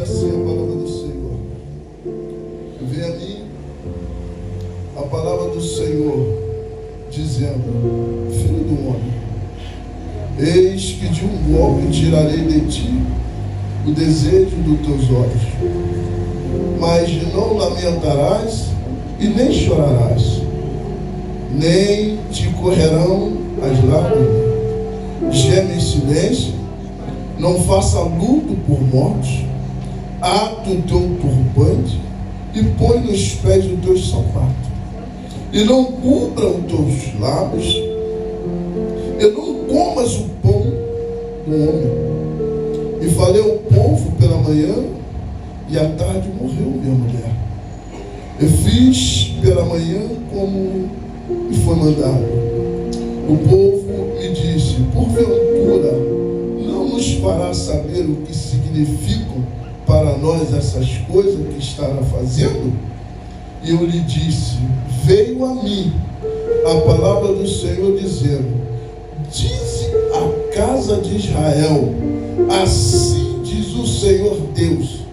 assim a palavra do Senhor. Vem a mim a palavra do Senhor, dizendo: Filho do homem, eis que de um golpe tirarei de ti o desejo dos teus olhos, mas não lamentarás e nem chorarás, nem te correrão as lágrimas. Geme em silêncio, não faça luto por mortos, ata o teu turbante e põe nos pés os teus sapatos, e não cubra os teus lábios, e não comas o pão do homem. E falei ao povo pela manhã, e à tarde morreu minha mulher. Eu fiz pela manhã como me foi mandado. O povo me disse: porventura não nos fará saber o que significam para nós essas coisas que estará fazendo? E eu lhe disse: veio a mim a palavra do Senhor dizendo: dize à casa de Israel, assim diz o Senhor Deus,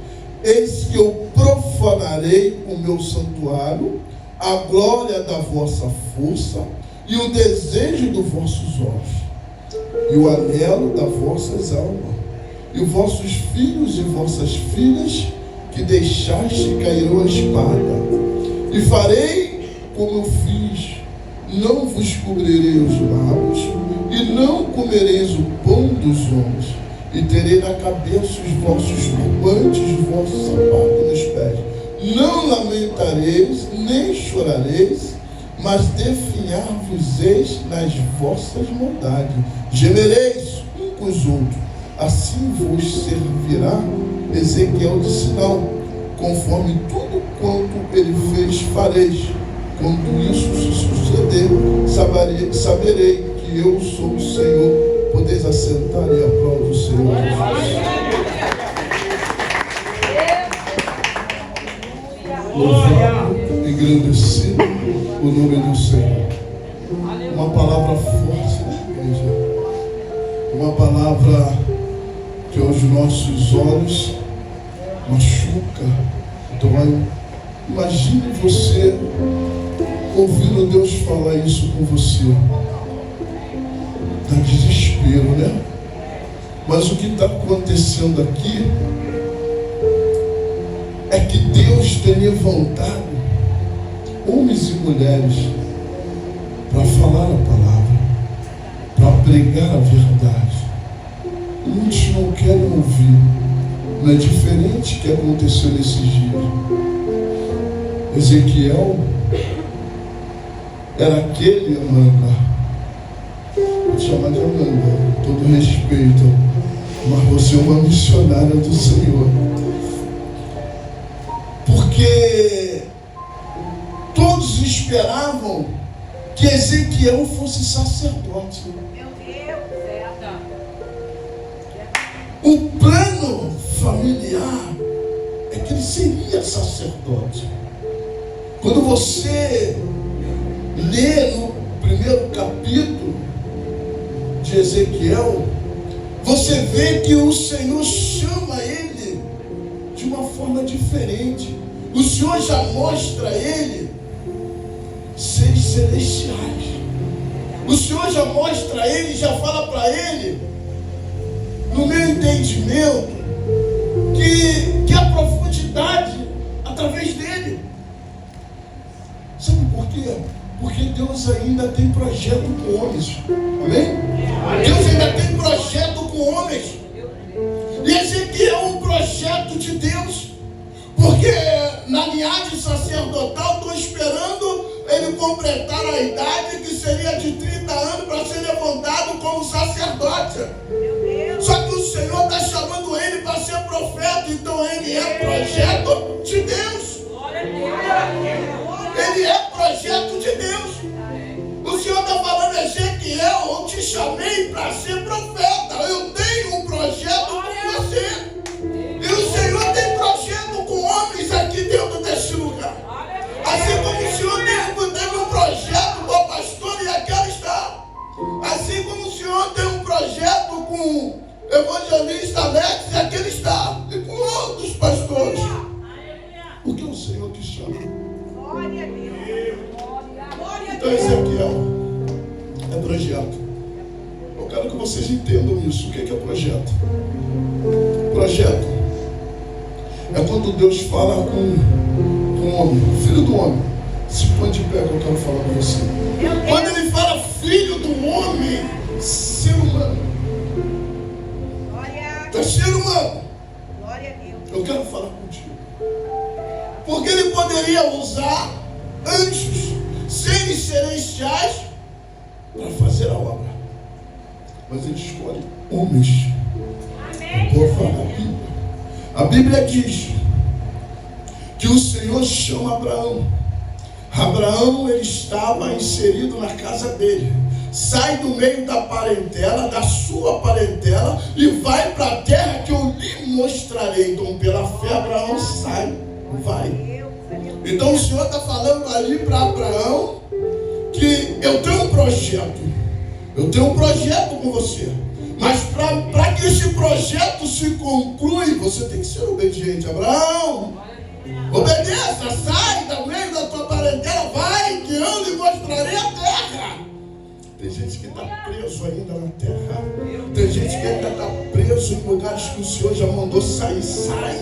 eis que eu profanarei o meu santuário, a glória da vossa força e o desejo dos vossos olhos, e o anelo das vossas almas, e os vossos filhos e vossas filhas que deixaste cairão a espada, e farei como eu fiz, não vos cobrirei os lábios, e não comereis o pão dos homens, e terei na cabeça os vossos turbantes, os vossos sapatos nos pés. Não lamentareis, nem chorareis, mas definhar-vos-eis nas vossas maldades. Gemereis um com os outros, assim vos servirá Ezequiel de sinal, conforme tudo quanto ele fez fareis. Quando isso se suceder, saberei que eu sou o Senhor. Podeis assentar e aplaudir o Senhor Jesus. Louvado, engrandecido o nome do Senhor. Uma palavra forte da igreja. Uma palavra que aos nossos olhos machuca, dói. Imagine você ouvindo Deus falar isso com você. Dá desespero, né? Mas o que está acontecendo aqui é que Deus tem levantado homens e mulheres para falar a palavra, para pregar a verdade. Muitos não querem ouvir. Não é diferente que aconteceu nesses dias. Ezequiel era aquele Amanda. Vou te chamar de Amanda, com todo respeito, mas você é uma missionária do Senhor. Porque todos esperavam que Ezequiel fosse sacerdote. Meu Deus, certo. O plano familiar é que ele seria sacerdote. Quando você lê no primeiro capítulo de Ezequiel, você vê que o Senhor chama ele de uma forma diferente. O Senhor já mostra a ele seres celestiais. O Senhor já mostra a ele, já fala para ele, no meu entendimento, que a profundidade através dele. Sabe por quê? Porque Deus ainda tem projeto com homens. Amém? Deus ainda tem projeto com homens. E Ezequiel é um projeto de Deus. Porque na linhagem sacerdotal estou esperando ele completar a idade que seria de 30 anos para ser levantado como sacerdote. Só que o Senhor está chamando ele para ser profeta. Então ele é projeto de Deus. Ele é projeto de Deus. O Senhor está falando: Ezequiel, eu te chamei para ser profeta. Eu tenho um projeto com você. E o Senhor tem projeto com homens aqui dentro deste lugar. Assim como o Senhor teve um projeto com o pastor e aquela está. Assim como o Senhor tem um projeto com o evangelista Alex e aquele está. E com outros pastores. isso. O que é projeto? Projeto é quando Deus fala com o homem, filho do homem. Se põe de pé que eu quero falar com você. Quando ele fala filho do homem, ser humano. É ser humano. Glória a Deus. Eu quero falar contigo. Porque ele poderia usar anjos, seres celestiais, para fazer a obra. Mas ele escolhe homens. Amém. Vou falar a Bíblia. A Bíblia diz que o Senhor chama Abraão. Abraão, ele estava inserido na casa dele. Sai do meio da parentela, da sua parentela, e vai para a terra que eu lhe mostrarei. Então, pela fé, Abraão sai, vai. Então, o Senhor está falando ali para Abraão que eu tenho um projeto. Eu tenho um projeto com você. Mas para que esse projeto se conclua, você tem que ser obediente. Abraão, obedeça, sai do meio da tua parentela, vai, que eu lhe mostrarei a terra. Tem gente que está preso ainda na terra. Tem gente que ainda está preso em lugares que o Senhor já mandou sair. Sai.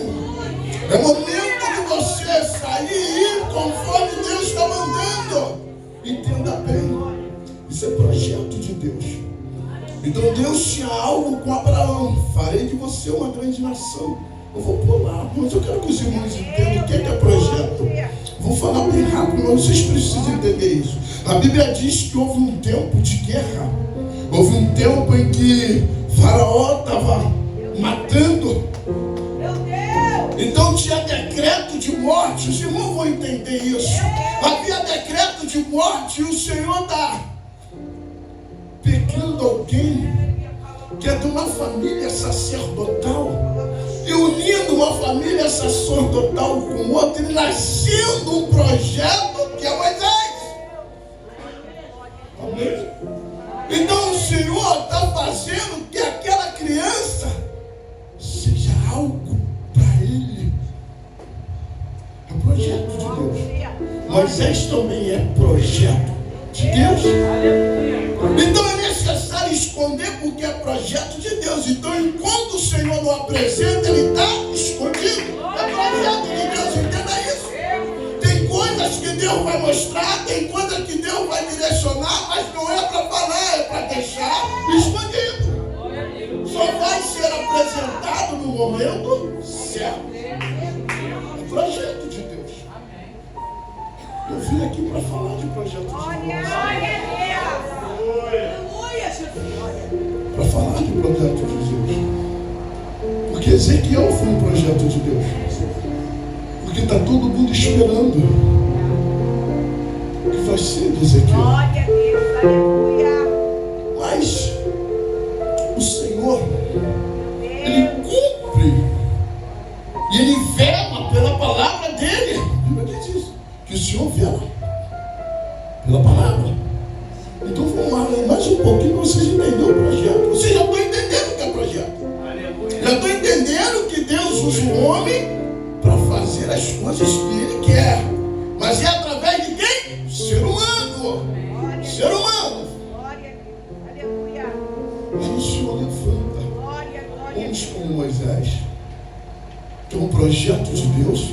É momento de você sair e ir conforme Deus está mandando. Entenda bem. Isso é projeto de Deus. Então Deus tinha algo com Abraão. Farei de você uma grande nação. Eu vou pular, mas eu quero que os irmãos entendam o que é projeto. Vou falar bem rápido, mas vocês precisam entender isso. A Bíblia diz que houve um tempo de guerra. Houve um tempo em que Faraó estava matando. Então tinha decreto de morte. Os irmãos vão entender isso. Havia decreto de morte e o Senhor está pegando alguém que é de uma família sacerdotal e unindo uma família sacerdotal com outra e nascendo um projeto que é Moisés. Amém? Então o Senhor está fazendo que aquela criança seja algo para ele. É projeto de Deus. Moisés também é projeto de Deus. Então é necessário esconder porque é projeto de Deus. Então enquanto o Senhor não apresenta, ele está escondido. É projeto de Deus, entenda isso. Tem coisas que Deus vai mostrar, tem coisas que Deus vai direcionar, mas não é para falar, é para deixar escondido. Só vai ser apresentado no momento certo. É projeto de Deus. Eu vim aqui para falar de projeto de Deus. Para falar de projeto de Deus. Porque Ezequiel foi um projeto de Deus. Porque está todo mundo esperando o que vai ser de Ezequiel. Mas o Senhor, ele cumpre e ele vela pela palavra dele. A Bíblia diz isso, que o Senhor vela pela palavra. Então vamos lá, mais um pouquinho para vocês entenderem o projeto. Vocês já estão entendendo o que é projeto. Já estão entendendo que Deus usa o homem para fazer as coisas que Ele quer. Mas é através de quem? Ser humano. Ser humano. Aí o Senhor levanta homens como Moisés, que é um projeto de Deus.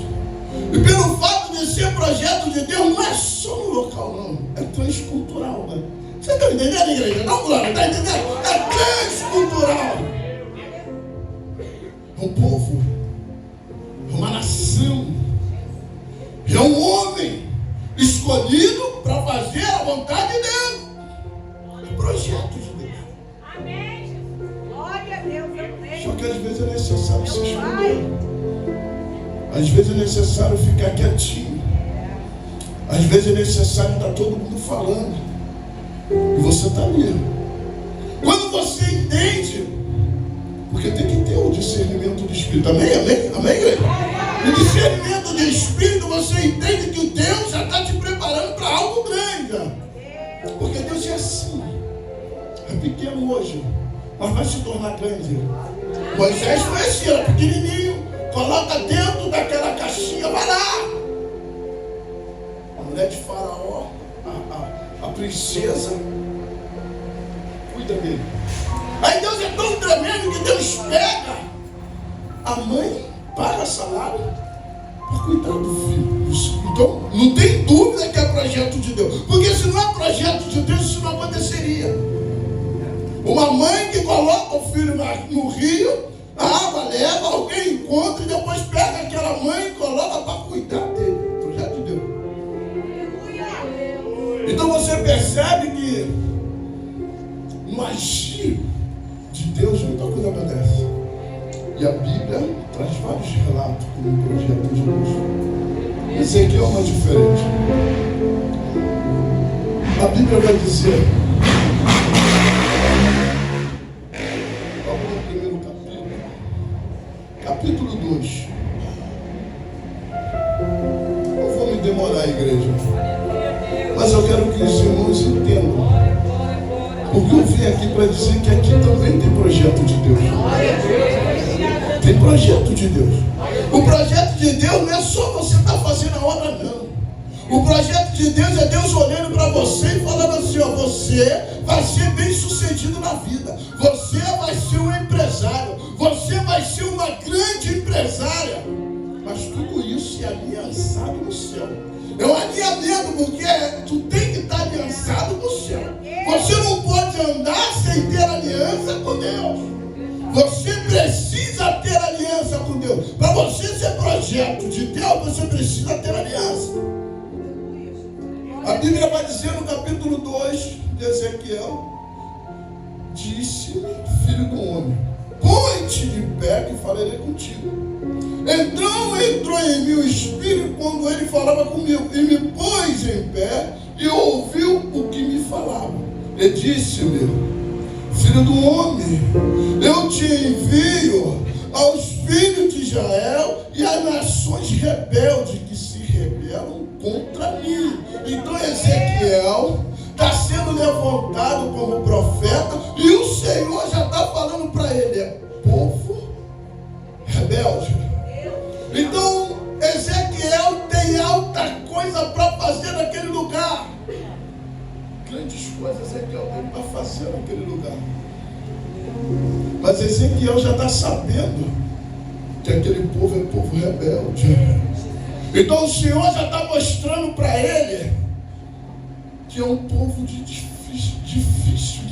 E pelo fato de ser projeto de Deus, não é só no local, não. É transcultural, né? Você está entendendo, igreja? Não, Glória, está entendendo? É transcultural. É um povo, é uma nação, é um homem escolhido para fazer a vontade de Deus. É projeto de Deus. Amém. Glória a Deus. Só que às vezes é necessário se esconder. Às vezes é necessário ficar quietinho. Às vezes é necessário estar todo mundo falando. E você está ali. Quando você entende, porque tem que ter o discernimento do Espírito. Amém? Amém? Amém, igreja? O discernimento do Espírito, você entende que o Deus já está te preparando para algo grande. Porque Deus é assim. É pequeno hoje, mas vai se tornar grande. Moisés foi assim, era pequenininho. Coloca dentro daquela caixinha, vai lá. A mulher de Faraó, a princesa, cuida dele. Aí Deus é tão grande a mãe paga salário para cuidar do filho. Então, não tem dúvida que é projeto de Deus. Porque se não é projeto de Deus, isso não aconteceria. Uma mãe que coloca o filho no rio, a água leva, alguém encontra e depois pega aquela mãe e coloca para cuidar dele. Projeto de Deus. Então você percebe que no agir de Deus muita coisa acontece. E a Bíblia traz vários relatos como um projeto de Deus. Ezequiel é uma diferente. A Bíblia vai dizer, vamos no primeiro capítulo 2. Não vou me demorar, igreja, mas eu quero que os irmãos entendam. Porque eu vim aqui para dizer que aqui também tem projeto de Deus. Tem projeto de Deus. O projeto de Deus não é só você estar fazendo a obra, não. O projeto de Deus é Deus olhando para você e falando assim, ó, você vai ser bem sucedido na vida. Você vai ser um empresário. Você vai ser uma grande empresária. Mas tudo isso é aliançado no céu. É um alinhamento, porque tu tem que estar aliançado no céu. Você não pode andar sem ter aliança com Deus. Você precisa ter aliança com Deus. Para você ser projeto de Deus, você precisa ter aliança. A Bíblia vai dizer no capítulo 2 de Ezequiel, disse-me, filho do homem, põe-te de pé que falarei contigo. Então entrou em mim o Espírito quando ele falava comigo, e me pôs em pé e ouviu o que me falava. E disse-me, filho do homem, eu te envio aos filhos de Israel e às nações rebeldes que se rebelam contra mim. Então Ezequiel está sendo levantado como profeta e o Senhor já está falando para ele, é povo rebelde. Então Ezequiel tem alta coisa para fazer naquele lugar. Grandes coisas Ezequiel tem para fazer naquele lugar. Mas Ezequiel já está sabendo que aquele povo é povo rebelde. Então o Senhor já está mostrando para ele que é um povo difícil.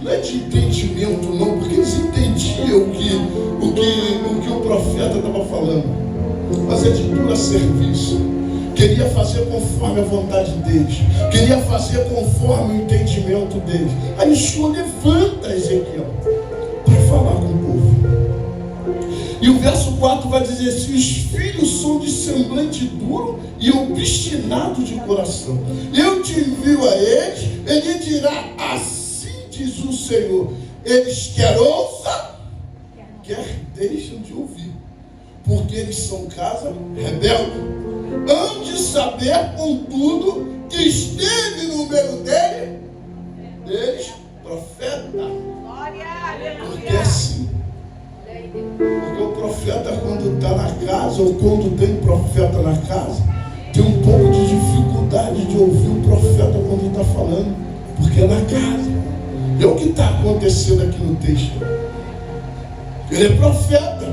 Não é de entendimento não, porque eles entendiam o que o profeta estava falando. Mas é de dura serviço. Queria fazer conforme a vontade deles. Queria fazer conforme o entendimento deles. Aí o Senhor levanta Ezequiel para falar com o povo. E o verso 4 vai dizer assim: os filhos são de semblante duro e obstinado de coração. Eu te envio a eles, ele dirá, assim diz o Senhor, eles quer ouçam, quer deixam de ouvir, porque eles são casa rebelde. Hão de saber, contudo, que esteve no meio deles profeta. Porque é assim. Porque o profeta, quando está na casa, ou quando tem profeta na casa, tem um pouco de dificuldade de ouvir o profeta quando está falando, porque é na casa. É o que está acontecendo aqui no texto. Ele é profeta.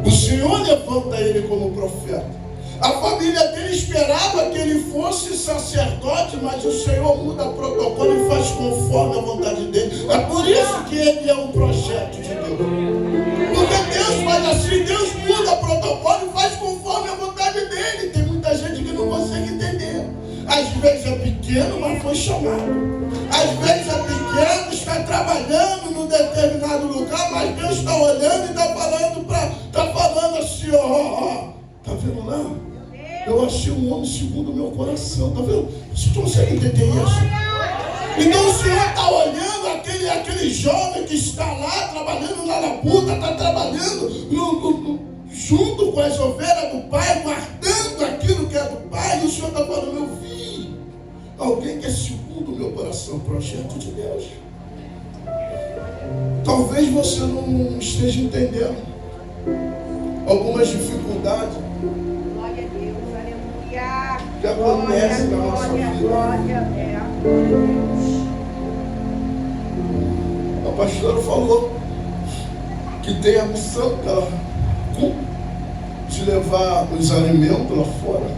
O Senhor levanta ele como profeta. A família dele esperava que ele fosse sacerdote, mas o Senhor muda o protocolo e faz conforme a vontade dele. É por isso que ele é um projeto de Deus. Porque Deus faz assim, Deus muda o protocolo e faz conforme a vontade dele. Tem muita gente que não consegue entender. Às vezes é pequeno, mas foi chamado. Às vezes é pequeno, está trabalhando num determinado lugar, mas Deus está olhando e está falando assim, ó, tá vendo lá? Eu achei um homem segundo o meu coração, tá vendo? Você consegue entender isso? Então o Senhor está olhando aquele jovem que está lá, trabalhando na labuta, está trabalhando junto com as ovelhas do Pai, guardando aquilo que é do Pai, e o Senhor está falando, meu filho, alguém que é segundo o meu coração, projeto de Deus. Talvez você não esteja entendendo algumas dificuldades que acontece na nossa vida. A pastora falou que tem a missão que ela de levar os alimentos lá fora.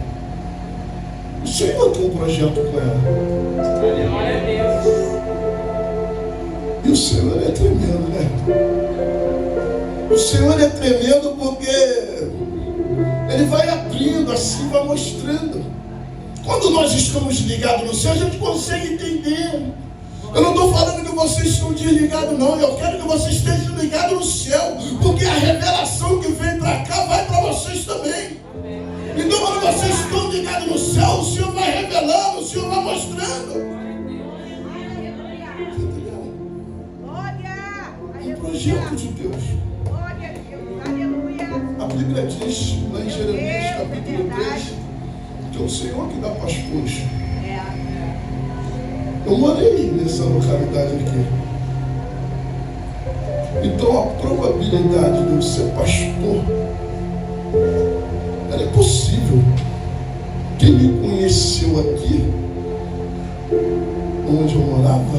O Senhor tem um projeto com ela. Glória a Deus. E o Senhor é tremendo, né? O Senhor é tremendo porque Ele vai abrindo assim, vai mostrando. Quando nós estamos ligados no céu, a gente consegue entender. Eu não estou falando que vocês estão desligados, não. Eu quero que vocês estejam ligados no céu, porque a revelação que vem para cá vai para vocês também. Então, quando vocês estão ligados no céu, o Senhor vai revelando, o Senhor vai mostrando. O projeto de Deus. A Bíblia diz lá em Jeremias capítulo 3 que é o Senhor que dá pastores. Eu morei nessa localidade aqui. Então a probabilidade de eu ser pastor era impossível. Quem me conheceu aqui, onde eu morava,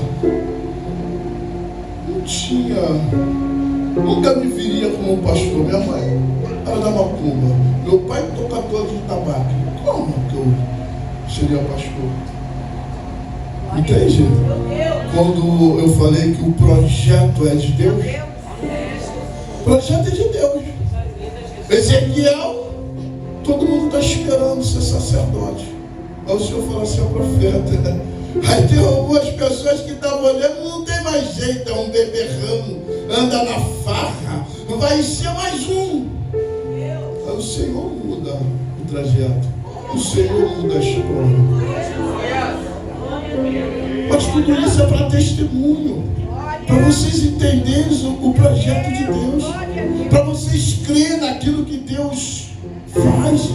nunca me viria como pastor. Minha mãe era da macumba, meu pai tocador de tabaco. Como que eu seria pastor? Entende? Quando eu falei que o projeto é de Deus, o projeto é de Deus. Ezequiel, todo mundo está esperando ser sacerdote. Aí o Senhor falou assim, é o profeta. Aí tem algumas pessoas que estavam olhando, não tem mais jeito, é um beberrão, anda na farra, vai ser mais um. Aí o Senhor muda o trajeto, o Senhor muda a história. Mas tudo isso é para testemunho, para vocês entenderem o projeto de Deus, para vocês crerem naquilo que Deus faz.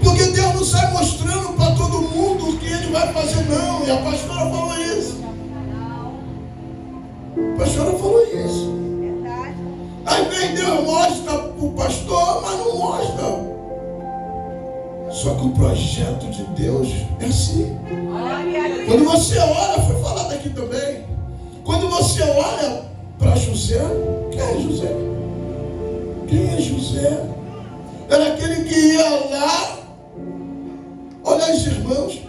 Porque Deus não sai mostrando para todo mundo o que Ele vai fazer, não. E a pastora falou isso. A pastora falou isso. Aí vem Deus mostra para o pastor, mas não mostra. Só que o projeto de Deus é assim. Quando você olha, foi falado aqui também. Quando você olha para José, quem é José? Quem é José? Era aquele que ia lá, olha os irmãos.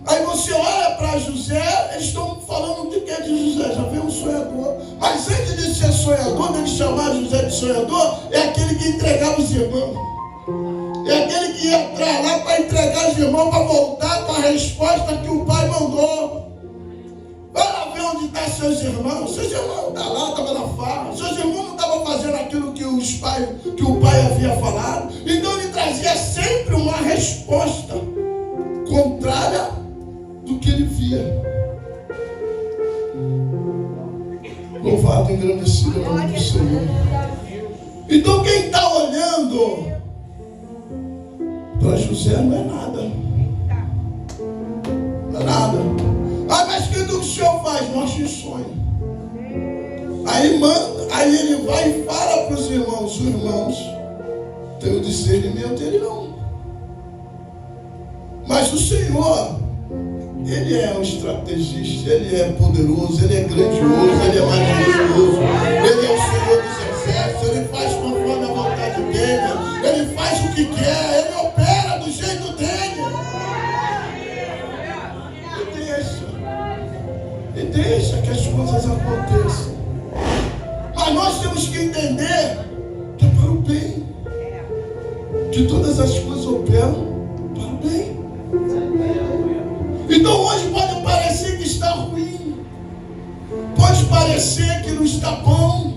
Aí você olha para José, eles estão falando de que é de José, já veio um sonhador. Mas antes de ser sonhador, de chamar José de sonhador, é aquele que entregava os irmãos. É aquele que ia entrar lá para entregar os irmãos, para voltar com a resposta que o pai mandou. Vai lá ver onde estão seus irmãos. Seus irmãos estavam lá, estavam na farra. Seus irmãos não estavam fazendo aquilo que o pai havia falado. Então ele trazia sempre uma resposta contrária do que ele via. Louvado e engrandecido o nome do Senhor. Então quem está olhando para José não é nada. Não é nada. Ah, mas o que o Senhor faz? Mostra o sonho. Aí manda, aí ele vai e fala para os irmãos. Os irmãos têm o discernimento, ele não. Mas o Senhor, Ele é um estrategista, Ele é poderoso, Ele é grandioso, Ele é majestoso, Ele é o Senhor dos exércitos, Ele faz conforme a vontade dEle, Ele faz o que quer, Ele opera do jeito dEle. E deixa que as coisas aconteçam. Mas nós temos que entender que é para o bem, que todas as coisas operam para o bem. Então hoje pode parecer que está ruim, pode parecer que não está bom,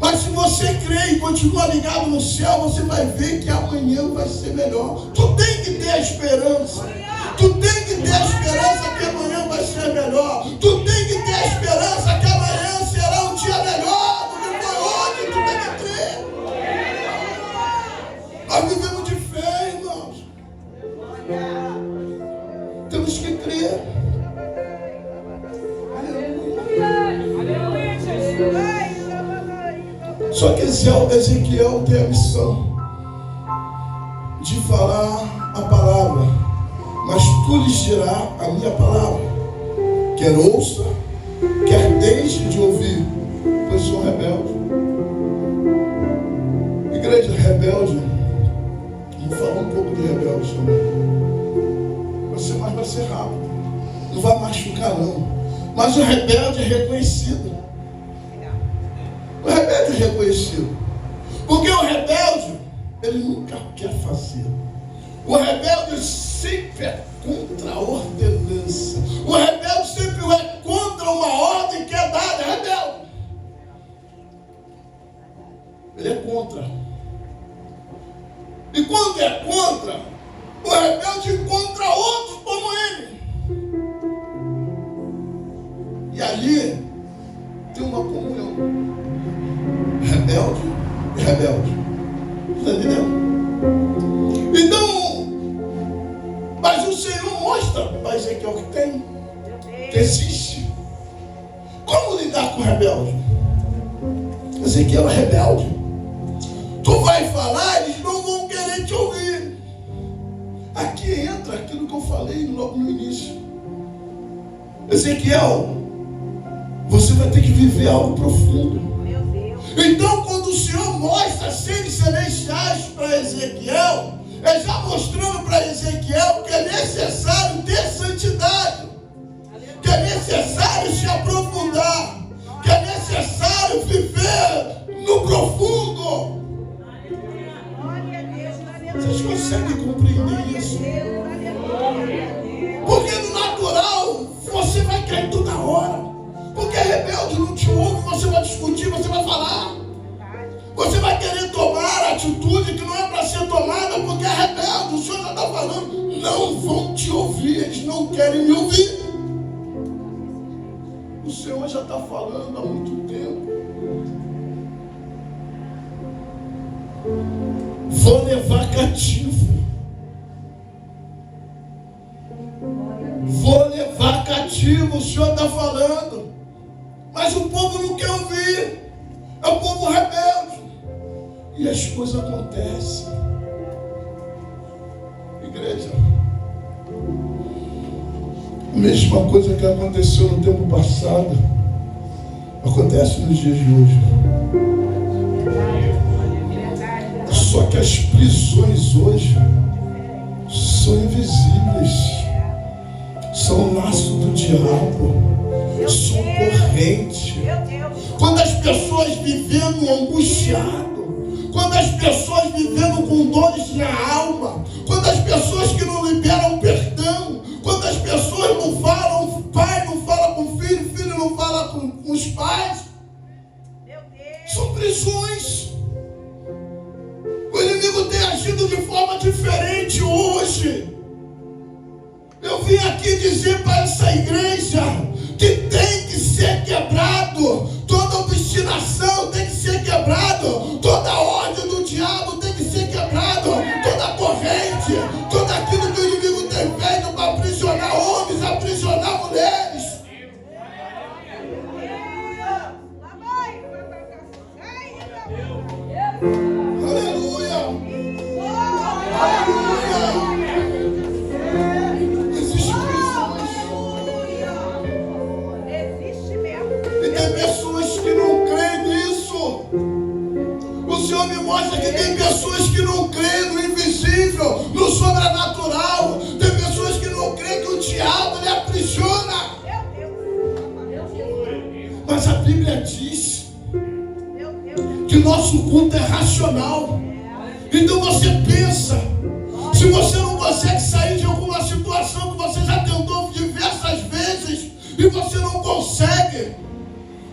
mas se você crê e continua ligado no céu, você vai ver que amanhã vai ser melhor. Tu tem que ter a esperança, tu tem que ter a esperança que amanhã vai ser melhor, tu tem que ter a esperança que amanhã será um dia melhor do que foi hoje. Tu tem que crer. Nós vivemos de fé, irmãos. Temos que crer. Só que Ezequiel tem a missão de falar a palavra, mas tu lhes dirás a minha palavra, quer ouça, quer deixe de ouvir, pois sou rebelde. Igreja rebelde, vamos falar um pouco de rebelde também. Mas vai ser rápido. Não vai machucar não. Mas o rebelde é reconhecido. O rebelde é reconhecido. Porque o rebelde, ele nunca quer fazer. O rebelde sempre é contra a ordenança. O rebelde sempre é contra uma ordem que é dada. É rebelde. Ele é contra. E quando é contra, o rebelde encontra outros como ele. E ali tem uma comunhão. Rebelde e rebelde. Está entendendo? Então, mas o Senhor mostra para Ezequiel que tem, que existe. Como lidar com o rebelde? Ezequiel é rebelde. Tu vai falar, eles não vão querer te ouvir. Aqui entra aquilo que eu falei logo no início. Ezequiel, você vai ter que viver algo profundo. Meu Deus. Então, quando o Senhor mostra seres celestiais para Ezequiel, é já mostrando para Ezequiel que é necessário ter santidade, que é necessário se aprofundar, que é necessário viver no profundo. Vocês conseguem compreender isso? Porque no natural você vai cair toda hora. Porque rebelde não te ouve, você vai discutir, você vai falar. Você vai querer tomar atitude que não é para ser tomada, porque é rebelde. O Senhor já está falando, não vão te ouvir, eles não querem me ouvir. O Senhor já está falando há muito tempo. Vou levar cativo. Vou levar cativo, o Senhor está falando. Mas o povo não quer ouvir. É o povo rebelde. E as coisas acontecem. Igreja, a mesma coisa que aconteceu no tempo passado acontece nos dias de hoje. Só que as prisões hoje são invisíveis. São laço do diabo. São corrente. Quando as pessoas vivendo angustiado, quando as pessoas vivendo com dores na alma, quando as pessoas que não liberam perdão, quando as pessoas não falam, pai não fala com o filho, filho não fala com os pais, são prisões. O inimigo tem agido de forma diferente hoje. Eu vim aqui dizer para essa igreja que tem que ser quebrado. Toda obstinação tem que ser quebrado. Toda ordem do diabo tem que ser quebrado. Toda corrente, tudo aquilo que o inimigo tem feito para aprisionar homens, aprisionar mulheres. Aleluia! Aleluia! Tem pessoas que não creem nisso. O Senhor me mostra que tem pessoas que não creem no invisível, no sobrenatural. Tem pessoas que não creem que o diabo lhe aprisiona. Mas a Bíblia diz que nosso culto é racional. Então você pensa, se você não consegue sair de alguma situação que você já tentou diversas vezes e você não consegue,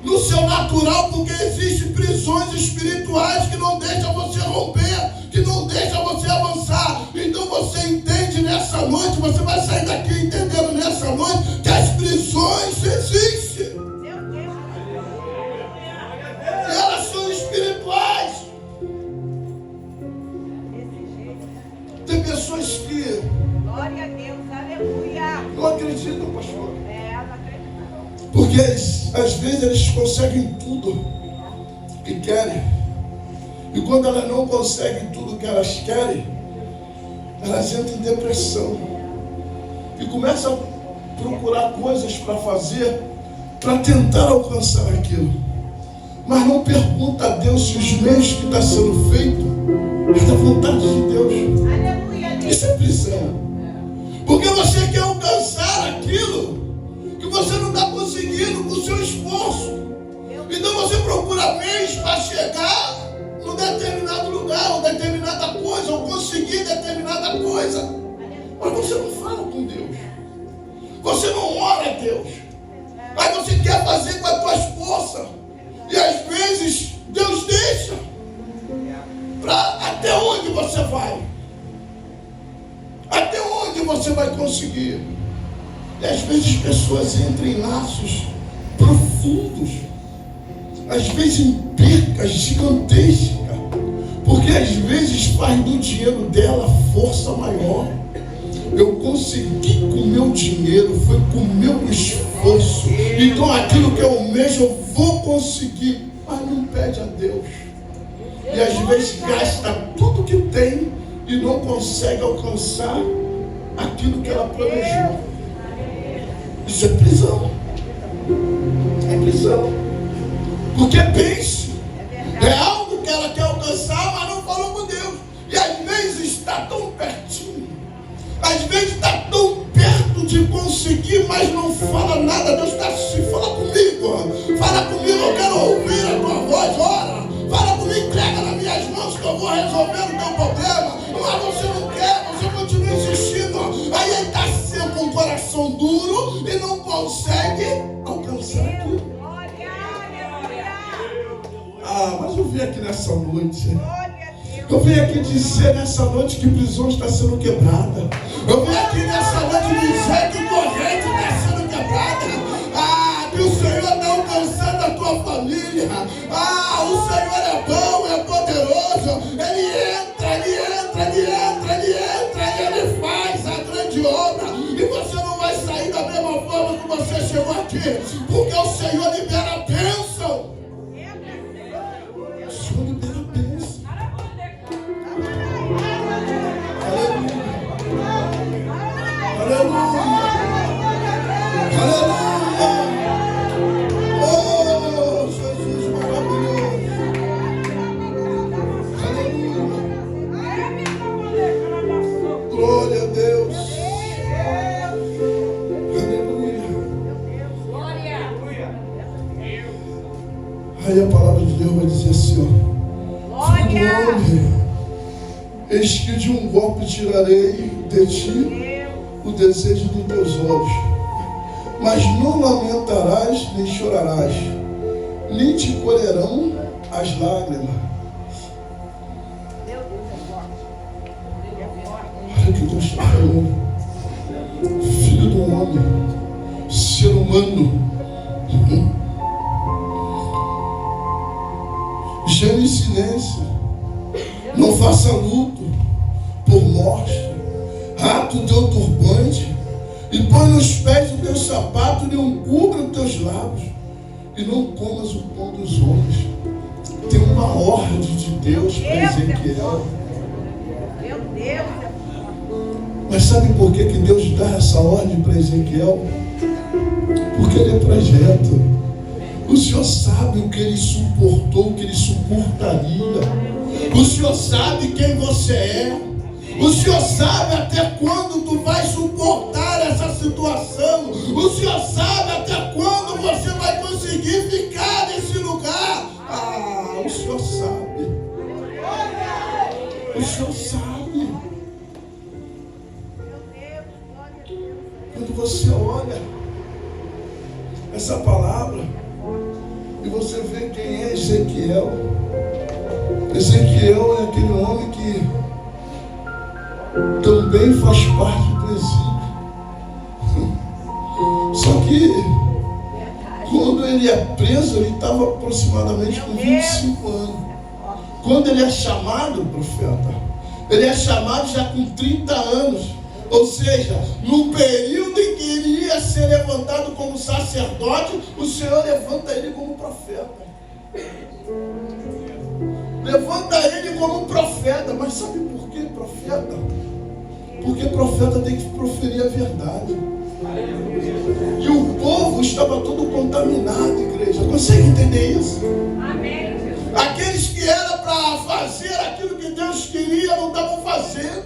no seu natural, porque existem prisões espirituais que não deixam você romper, que não deixam você avançar. Então você entende nessa noite, você vai sair daqui entendendo nessa noite que as prisões existem. E elas são espirituais. Tem pessoas que glória a Deus, aleluia. não acreditam, pastor. Não acredito. Porque às vezes eles conseguem tudo que querem. E quando elas não conseguem tudo que elas querem, elas entram em depressão. E começam a procurar coisas para fazer, para tentar alcançar aquilo. Mas não pergunta a Deus se os meios que estão sendo feitos É da vontade de Deus. Aleluia. Isso é prisão. Porque você quer alcançar aquilo que você não está conseguindo com o seu esforço. Então você procura meios para chegar num determinado lugar, ou determinada coisa, ou conseguir determinada coisa. Mas você não fala com Deus. Você não ora a Deus. Mas você quer fazer com as tuas forças. E às vezes Deus deixa. Até onde você vai? Até onde você vai conseguir? E às vezes pessoas entram em laços profundos, às vezes em percas gigantescas, porque às vezes faz do dinheiro dela força maior. Eu consegui com o meu dinheiro, foi com o meu esforço, então aquilo que eu almejo eu vou conseguir, mas não pede a Deus. E às vezes gasta tudo que tem e não consegue alcançar aquilo que ela planejou. Isso é prisão. É prisão. Porque pense, é algo que ela quer alcançar, mas não falou com Deus. E às vezes está tão pertinho, às vezes está tão perto de conseguir, mas não fala nada. Deus está assim, fala comigo, eu quero ouvir a tua voz, ora. Fala comigo, entrega nas minhas mãos que eu vou resolver o teu problema. Mas você não quer, você continua insistindo. Aí ele está sempre com o coração duro e não consegue alcançar aquilo. Mas eu vim aqui nessa noite. Eu vim aqui dizer nessa noite que prisão está sendo quebrada. Eu vim aqui nessa noite dizer que corrente está sendo quebrada. Que o Senhor está alcançando a tua família. O Senhor é bom, é poderoso. Ele entra e Ele faz a grande obra. E você não vai sair da mesma forma que você chegou aqui, porque o Senhor libera a bênção. O Senhor libera a bênção. Aleluia. Aleluia. Glória a Deus. Aleluia. Aí a palavra de Deus vai dizer assim, Filho do homem, eis que de um golpe tirarei de ti o desejo dos teus olhos, mas não lamentarás nem chorarás, nem te colherão as lágrimas. Olha o que Deus está falando. Filho do homem, ser humano, geme em silêncio, não faça luto por morte, rata o teu turbante e põe nos pés o teu sapato e não cubra os teus lábios e não comas o pão dos homens. Tem uma ordem de Deus para Ezequiel. Meu Deus. Mas sabe por que Deus dá essa ordem para Ezequiel? Porque ele é projeto. O Senhor sabe o que ele suportou, o que ele suportaria. O Senhor sabe quem você é. O Senhor sabe até quando tu vai suportar essa situação. O Senhor sabe até quando você vai conseguir ficar nesse lugar. O Senhor sabe. O Senhor sabe. Quando você olha essa palavra e você vê quem é Ezequiel. Ezequiel é aquele homem que também faz parte do presídio. Só que quando ele é preso, ele estava aproximadamente com 25 anos. Quando ele é chamado profeta, ele é chamado já com 30 anos. Ou seja, no período em que ele ia ser levantado como sacerdote, o Senhor levanta ele como profeta. Levanta ele como profeta. Mas sabe por que profeta? Porque profeta tem que proferir a verdade. E o povo estava todo contaminado, igreja. Consegue entender isso? Amém. Aqueles que eram para fazer aquilo que Deus queria, não estavam fazendo.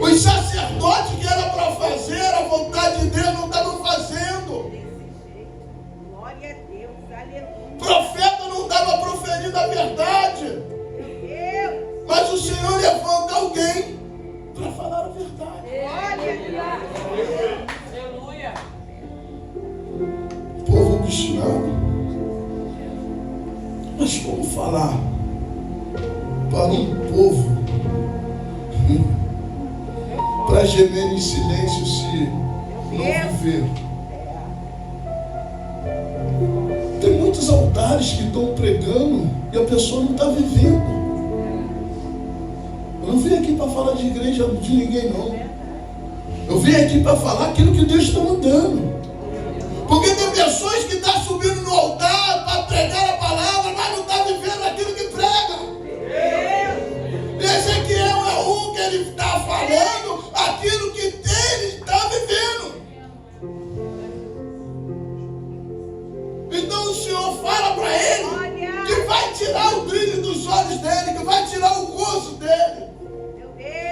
Os sacerdotes que era para fazer a vontade de Deus não estavam fazendo. Glória a Deus, aleluia. O profeta não estava proferindo a verdade. Mas o Senhor levanta alguém para falar a verdade. Glória a Deus. Aleluia. Povo obstinado. Mas como falar para um povo para gemer em silêncio se não viver? Tem muitos altares que estão pregando e a pessoa não está vivendo. Eu não vim aqui para falar de igreja de ninguém, não. Eu vim aqui para falar aquilo que Deus está mandando. Porque tem pessoas que estão subindo no altar para pregar a palavra, mas não estão vivendo aquilo que prega. Ezequiel é um que ele está falando aquilo que ele está vivendo. Então o Senhor fala para ele que vai tirar o brilho dos olhos dele, que vai tirar o gozo dele,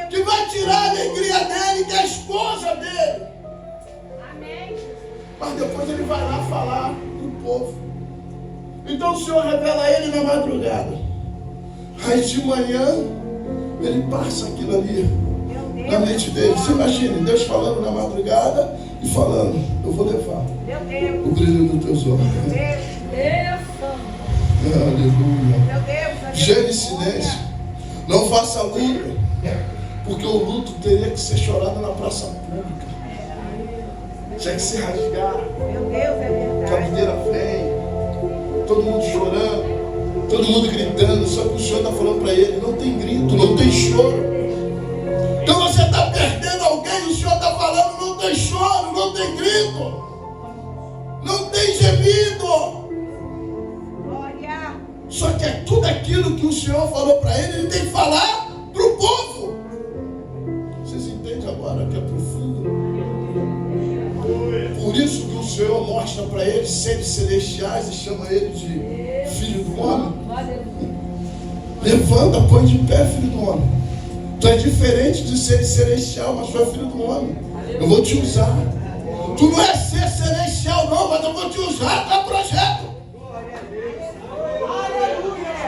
que vai tirar a alegria dele, que é a esposa dele. Amém. Mas depois ele vai lá falar do povo. Então o Senhor revela a ele na madrugada. Aí de manhã ele passa aquilo ali na mente dele. Você imagina Deus falando na madrugada e falando: eu vou levar o brilho dos teus olhos. Aleluia. Gere silêncio. Não faça luto, porque o luto teria que ser chorado na praça pública. Tinha que se rasgar. Meu Deus, é Que a verdade. videira vem, todo mundo chorando, todo mundo gritando. Só que o Senhor está falando para ele: não tem grito, não tem choro. Então você está perdendo alguém, o Senhor está falando: não tem choro, não tem grito, não tem gemido. Glória. Só que é tudo aquilo que o Senhor falou para ele tem que falar para o povo. Vocês entendem agora que é profundo? Por isso que o Senhor mostra para ele seres celestiais e chama ele de filho do homem. Levanta, põe de pé, filho do homem. Tu é diferente de ser celestial, mas tu é filho do homem. Eu vou te usar. Tu não é ser celestial não, mas eu vou te usar. Tu é projeto.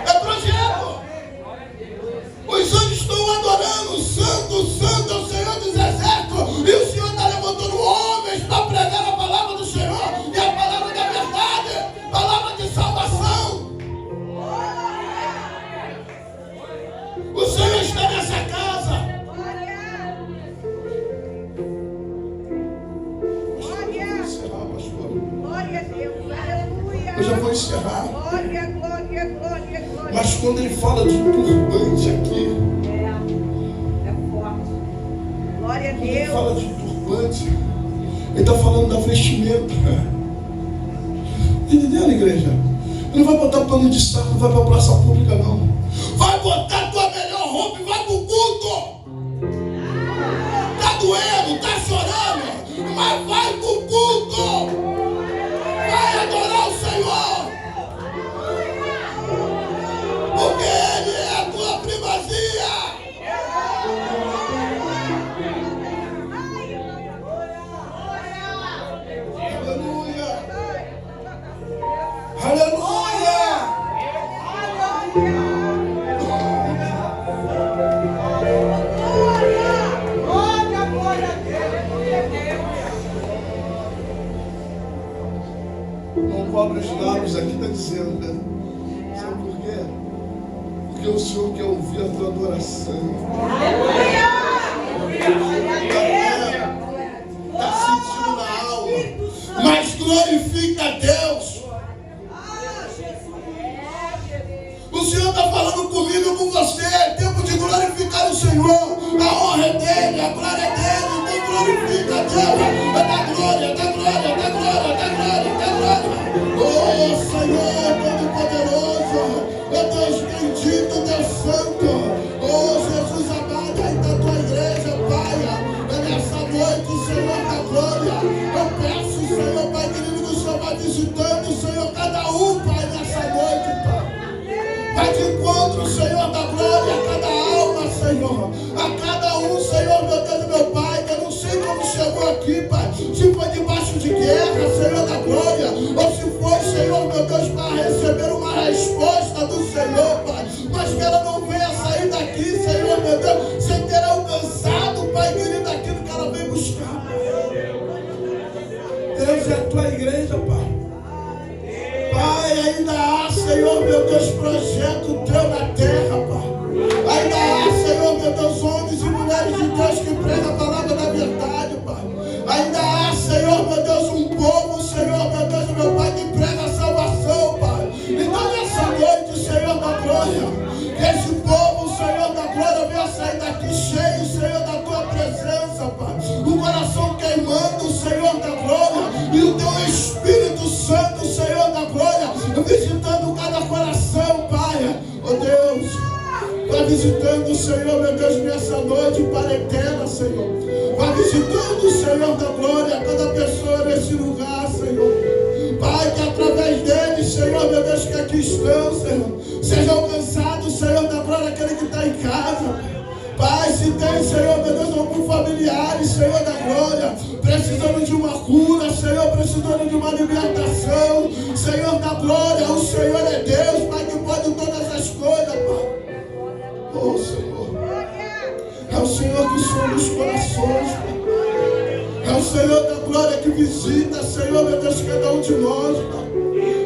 É projeto. Os anjos estão adorando. Santo, santo é o Senhor dos exércitos. E o Senhor está levantando homens para pregar a palavra do Senhor. E a palavra da verdade, palavra de salvação. O Senhor está nessa casa. Encerrar, pastor. Glória a Deus. Aleluia. Eu já vou encerrar. Glória, glória, glória, glória. Mas quando ele fala de turbante aqui, É forte. Glória a quando ele Deus. fala de turbante, ele está falando da vestimenta. Entendeu, igreja? Ele não vai botar pano de saco, não vai para a praça pública, não. Vai botar a tua melhor roupa e vai para o culto. Está doendo, está chorando, mas vai para o culto. Vai adorar o Senhor. Porque Ele é a tua primazia. Aleluia. Aleluia. Não cobre os lábios aqui, está dizendo, né? Sabe por quê? Porque o Senhor quer ouvir a tua adoração. Está sentindo na alma. Mas glorifica a Deus. O Senhor está falando comigo e com você. É tempo de glorificar o Senhor. A honra é dele, a glória é dele. Então glorifica a Deus. É da glória, da glória, da glória, da glória, da glória. Oh Senhor Todo-Poderoso, é Deus bendito, Deus Santo. Oh Jesus amado, aí da tua igreja, Pai. É nessa noite, Senhor da glória. Eu peço, Senhor, Pai querido, que o Senhor vai visitando, Senhor, cada um, Pai, nessa noite, Pai. Vai de encontro, Senhor. aqui cheio, Senhor, da tua presença, Pai. O coração queimando, Senhor da glória. E o teu Espírito Santo, Senhor da glória, visitando cada coração, Pai. Oh Deus, vai visitando, Senhor, meu Deus, nessa noite para eterna, Senhor. Vai visitando, Senhor da glória, cada pessoa nesse lugar, Senhor. Pai, que através deles, Senhor, meu Deus, que aqui estão, Senhor, seja alcançado, Senhor da glória, aquele que está em casa. Pai, se tem, Senhor, meu Deus, algum familiar, Senhor da glória, precisando de uma cura, Senhor, precisando de uma libertação, Senhor da glória, o Senhor é Deus, Pai, que pode todas as coisas, Pai. Oh, Senhor, é o Senhor que sonda os corações, Pai. É o Senhor da glória que visita, Senhor, meu Deus, cada um de nós, Pai.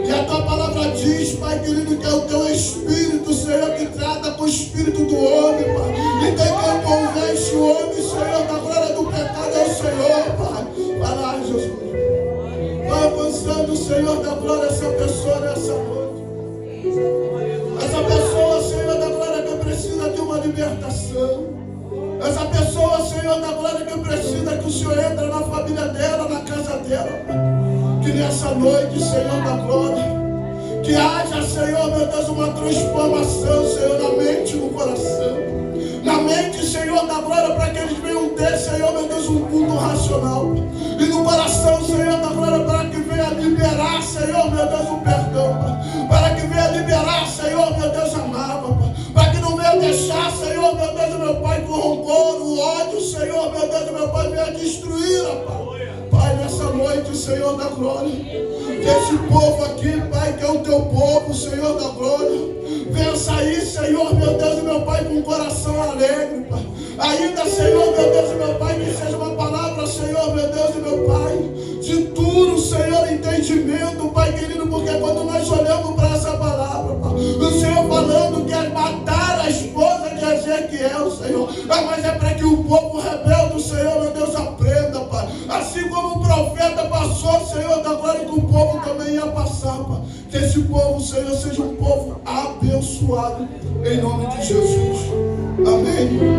E a tua palavra diz, Pai querido, que é o teu Espírito, Senhor, que trata com o Espírito do homem, Pai. E tem quem convence o homem, Senhor, da glória do pecado é o Senhor, Pai. Vai lá, Jesus. Vai avançando, Senhor, da glória, essa pessoa nessa noite. Essa pessoa, Senhor, da glória, que precisa de uma libertação. Essa pessoa, Senhor da glória, que precisa que o Senhor entre na família dela, na casa dela, Pai. Que nessa noite, Senhor da glória, que haja, Senhor, meu Deus, uma transformação, Senhor, na mente e no coração. Na mente, Senhor da glória, para que eles venham ter, Senhor, meu Deus, um culto racional. E no coração, Senhor da glória, para que venha liberar, Senhor, meu Deus, o perdão, Pai. Para que venha liberar, Senhor, meu Deus, amava, Pai. Para que não venha deixar, Senhor, meu Deus, meu Pai, corrompor o ódio, Senhor, meu Deus, meu Pai, venha destruir, Pai. Pai, nessa noite, Senhor da glória, que esse povo aqui, Pai, que é o teu povo, Senhor da glória, venha sair, Senhor, meu Deus e meu Pai, com um coração alegre, Pai. Ainda, Senhor, meu Deus e meu Pai, que seja uma palavra, Senhor, meu Deus e meu Pai, de tudo, Senhor, entendimento, Pai querido, porque quando nós olhamos para essa palavra, Pai, o Senhor falando que é matar a esposa de Ezequiel, Senhor, mas é para que o povo rebelde, Senhor, meu Deus, aprenda, Pai. Assim como o profeta passou, Senhor, da glória, que o povo também ia passar, Pai. Que esse povo, Senhor, seja um povo abençoado, em nome de Jesus. Amém.